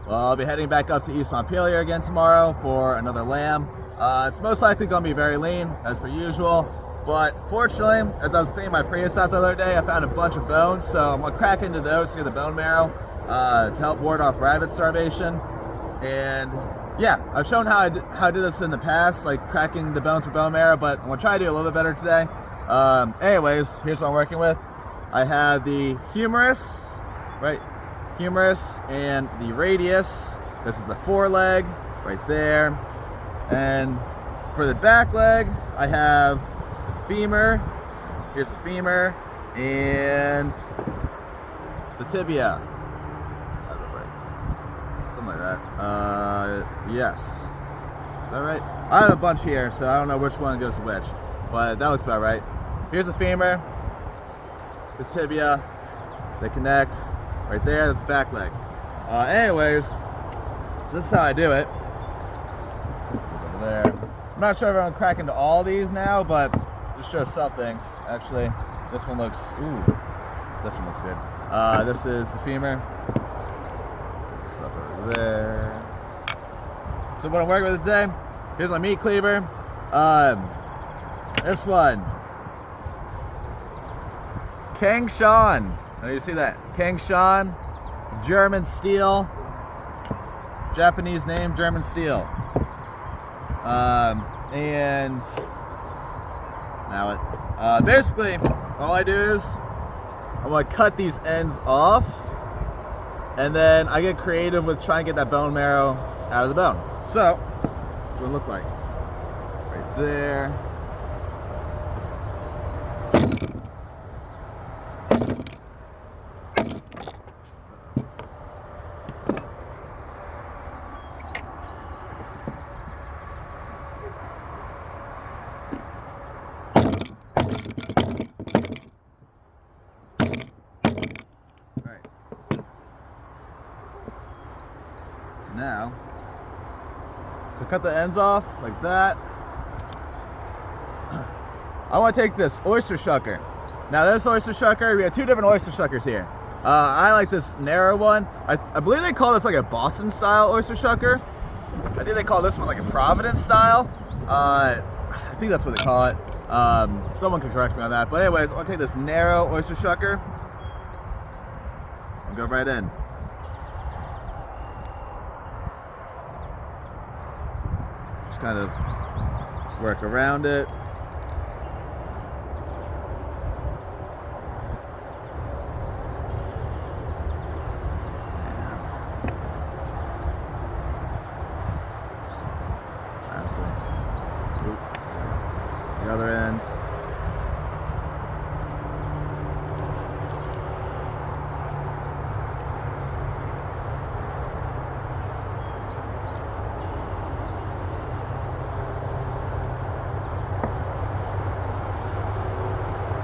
Well, I'll be heading back up to East Montpelier again tomorrow for another lamb. It's most likely going to be very lean, as per usual. But fortunately, as I was cleaning my Prius out the other day, I found a bunch of bones. So I'm going to crack into those to get the bone marrow to help ward off rabbit starvation. And yeah, I've shown how I did this in the past, like cracking the bones for bone marrow, but I'm going to try to do a little bit better today. Anyways, here's what I'm working with. I have the humerus, right? Humerus and the radius. This is the foreleg right there. And for the back leg, I have the femur. Here's the femur and the tibia. How's that right? Something like that. Yes. Is that right? I have a bunch here, so I don't know which one goes to which, but that looks about right. Here's the femur. Here's tibia. They connect. Right there, that's back leg. Anyways, so this is how I do it. Goes over there. I'm not sure if I'm gonna crack into all these now, but just show something. Actually, this one looks good. This is the femur. Get the stuff over there. So what I'm working with today, here's my meat cleaver. This one, King Sean. Now you see that? King Sean, German steel, Japanese name, German steel. And now basically all I do is I'm gonna cut these ends off, and then I get creative with trying to get that bone marrow out of the bone. So that's what it look like. Right there. Now, so cut the ends off like that. I want to take this oyster shucker. Now this oyster shucker, we have two different oyster shuckers here. I like this narrow one. I believe they call this like a Boston style oyster shucker. I think they call this one like a Providence style. I think that's what they call it. Someone can correct me on that. But anyways, I want to take this narrow oyster shucker and go right in. Kind of work around it. Honestly, the other end.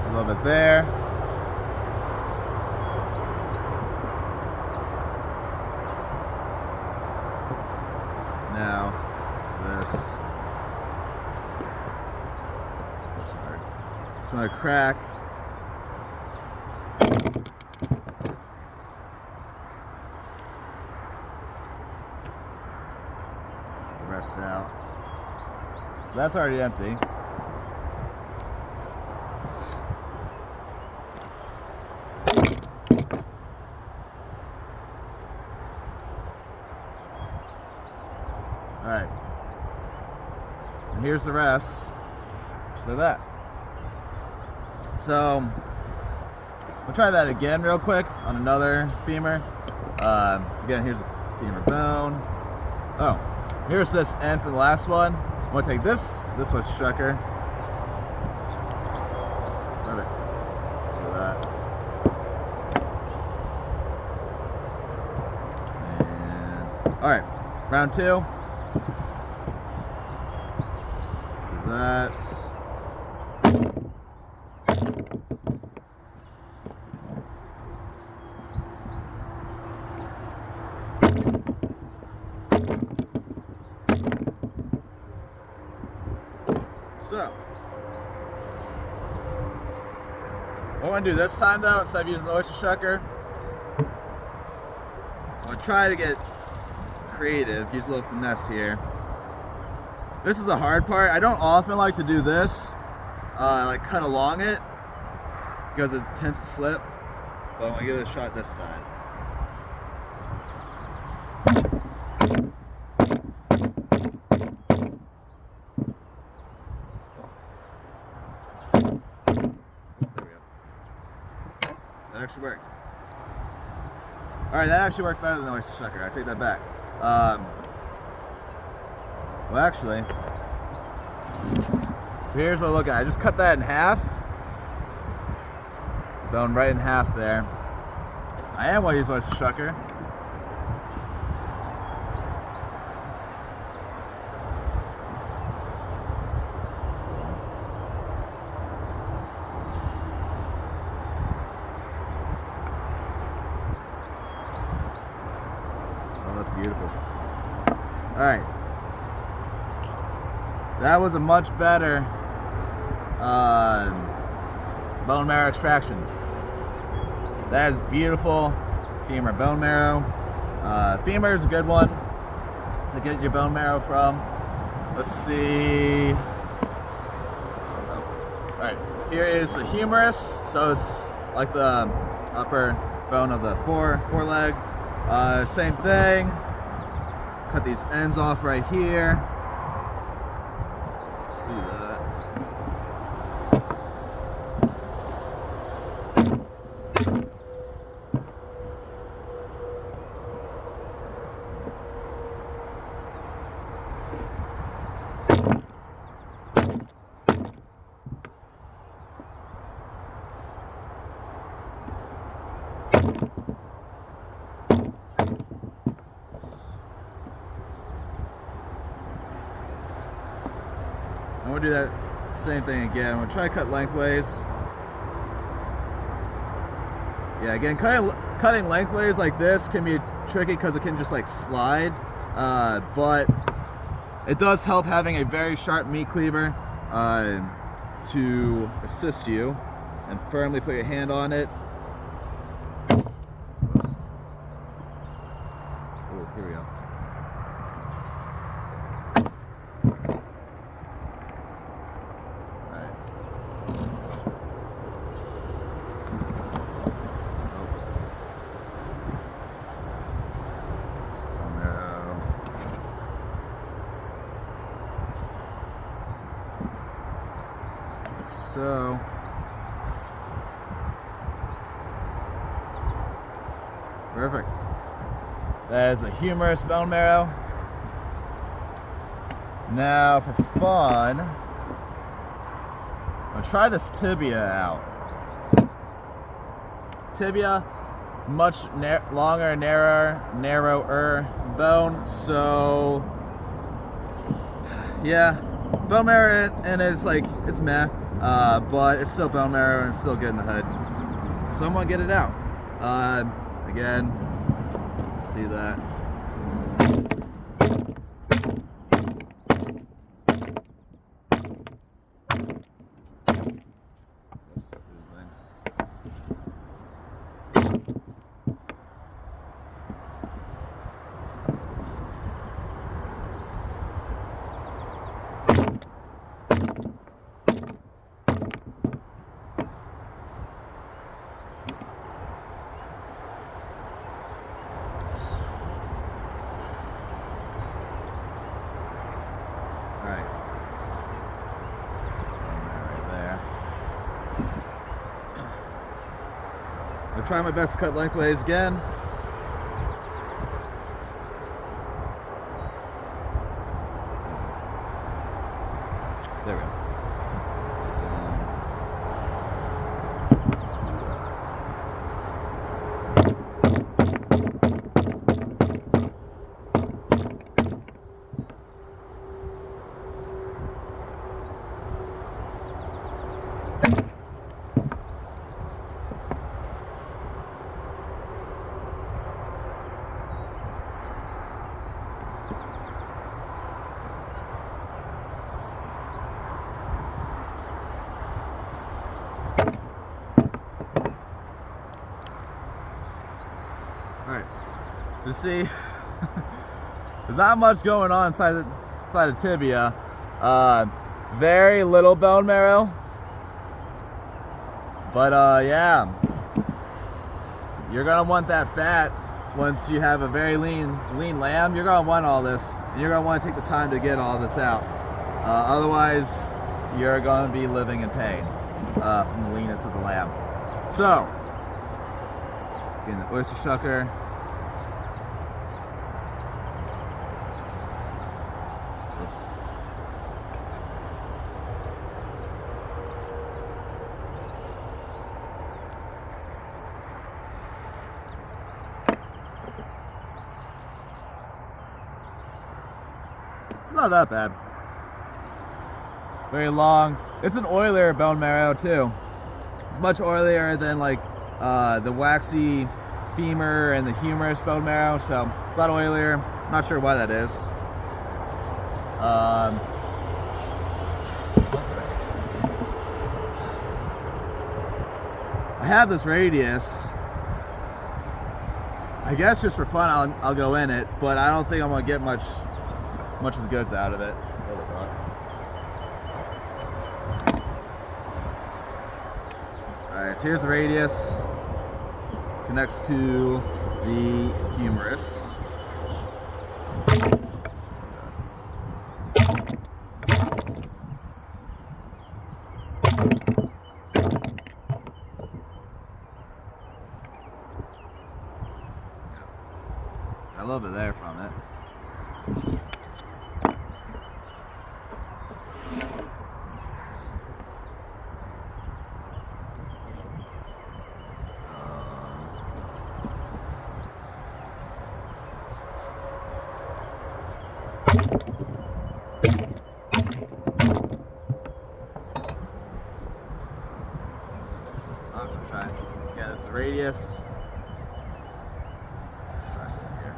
A little bit there. Now this. It's hard. So I'm gonna crack. The rest out. So that's already empty. Alright, and here's the rest, so that. So, we'll try that again real quick on another femur. Again, here's a femur bone. Oh, here's this end for the last one. I'm going to take this was shucker. Perfect. So that. And, alright, round two. That. So, what I'm going to do this time though, instead of using the oyster shucker, I'm going to try to get creative, use a little finesse here. This is the hard part. I don't often like to do this, like cut along it, because it tends to slip, but I'm gonna give it a shot this time. There we go. That actually worked. Alright, that actually worked better than the oyster shucker. I take that back. Well, actually, so here's what I look at. I just cut that in half. Bone right in half there. I am going to use oyster shucker. Oh, that's beautiful. All right. That was a much better bone marrow extraction. That is beautiful femur bone marrow. Femur is a good one to get your bone marrow from. Let's see. Oh. All right, here is the humerus. So it's like the upper bone of the foreleg. Same thing. Cut these ends off right here. See that. I'm gonna do that same thing again. I'm gonna try to cut lengthways. Yeah, again, cutting lengthways like this can be tricky because it can just like slide, but it does help having a very sharp meat cleaver to assist you and firmly put your hand on it. Oops. Oh, here we go. So, perfect. That is a humerus bone marrow. Now, for fun, I'm gonna try this tibia out. Tibia is much longer and narrower bone. So, yeah, bone marrow in it, it's like, it's meh. But it's still bone marrow and it's still good in the hood. So I'm gonna get it out. Again, see that. Oops, thanks. I'll try my best to cut lengthways again. There we go. Let's see that. Alright, so see, There's not much going on inside the tibia. Very little bone marrow. But yeah, you're gonna want that fat once you have a very lean lamb. You're gonna want all this. And you're gonna want to take the time to get all this out. Otherwise, you're gonna be living in pain from the leanness of the lamb. So, getting the oyster shucker. Oops. It's not that bad. Very long. It's an oilier bone marrow too. It's much oilier than like the waxy femur and the humerus bone marrow, so it's a lot oilier. I'm not sure why that is. I have this radius. I guess just for fun, I'll go in it, but I don't think I'm gonna get much of the goods out of it. Alright, so here's the radius. Connects to the humerus. Got a little bit there from it. I'm just gonna try. Yeah, this is the radius. Let's try something here.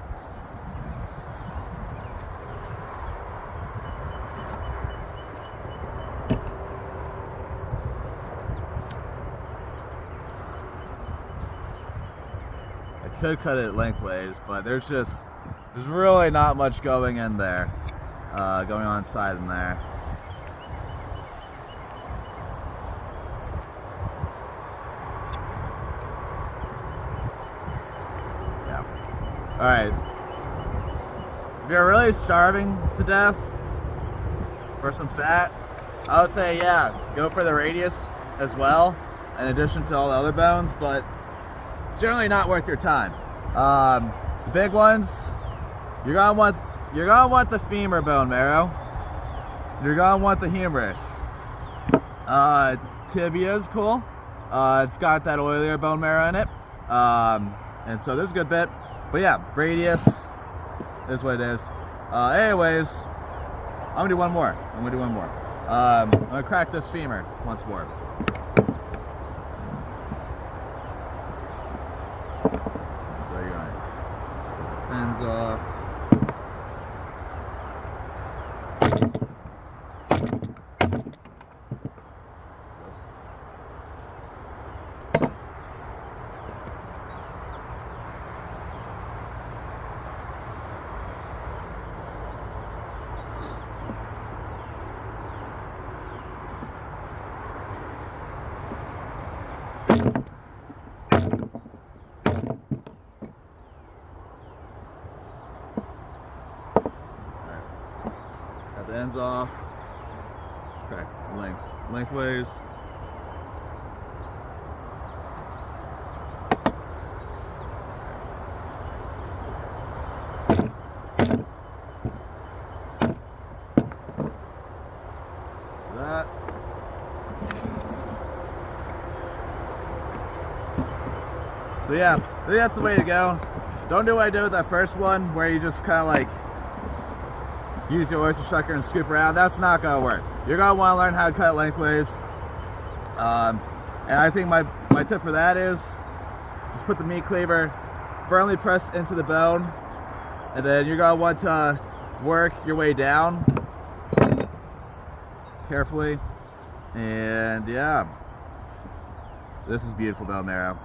I could cut it lengthways, but there's really not much going in there, going on inside in there. Yeah. All right. If you're really starving to death for some fat, I would say, yeah, go for the radius as well, in addition to all the other bones, but it's generally not worth your time. The big ones, you're gonna want the femur bone marrow. You're gonna want the humerus. Tibia is cool. It's got that oilier bone marrow in it, and so there's a good bit. But yeah, radius is what it is. Anyways, I'm gonna do one more. I'm gonna crack this femur once more. So you're gonna get the ends off. Got the ends off. Okay, lengthways. That. So yeah, I think that's the way to go. Don't do what I did with that first one, where you just kind of like use your oyster shucker and scoop around. That's not gonna work. You're gonna want to learn how to cut lengthways. And I think my tip for that is just put the meat cleaver firmly pressed into the bone, and then you're gonna want to work your way down carefully. And yeah, this is beautiful bone marrow.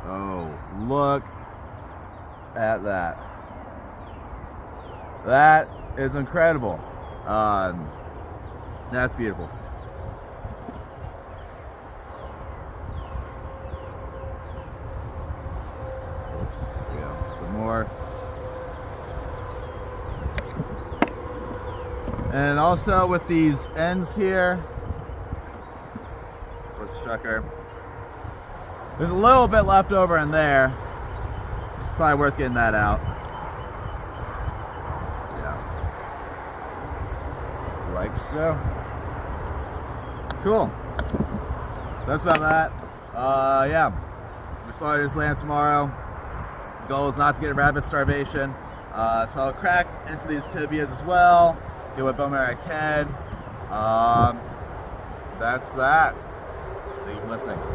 Oh, look at that. That is incredible. That's beautiful. Oops, there we go. Some more. And also with these ends here, Swiss chucker. There's a little bit left over in there. It's probably worth getting that out. Yeah. Like so. Cool. That's about that. Yeah. We're slaughter this lamb tomorrow. The goal is not to get rabbit starvation. So I'll crack into these tibias as well. Get what bone marrow I can. That's that. Thank you for listening.